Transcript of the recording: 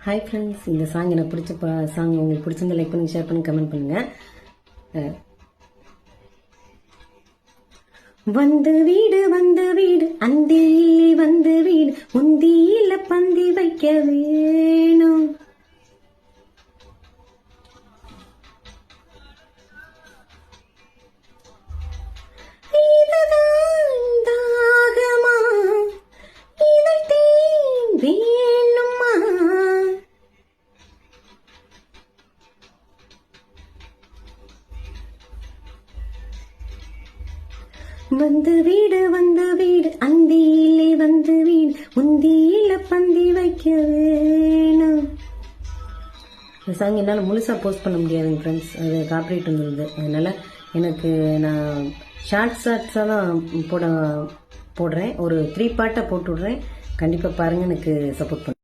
Hi friends, இந்த song எனக்கு பிடிச்ச சாங் உங்களுக்கு பிடிச்சிருந்தா லைக் பண்ணி ஷேர் பண்ணி கமெண்ட் பண்ணுங்க. வந்து வீடு அந்தியில் வந்து வீடு முந்தியில பந்தி வைக்க வேணும். வந்து வீடு அந்தியிலே வந்து வீடு முந்தியில பந்தி வைக்க வேணும். இந்த சாங் என்னால் முழுசாக போஸ்ட் பண்ண முடியாதுங்க ஃப்ரெண்ட்ஸ், அது காப்பிரைட் வந்துருது. அதனால எனக்கு நான் ஷார்ட்ஸாக தான் போடுறேன். ஒரு 3 பார்ட்டாக போட்டு விட்றேன். கண்டிப்பாக பாருங்கள், எனக்கு சப்போர்ட் பண்ணுங்க.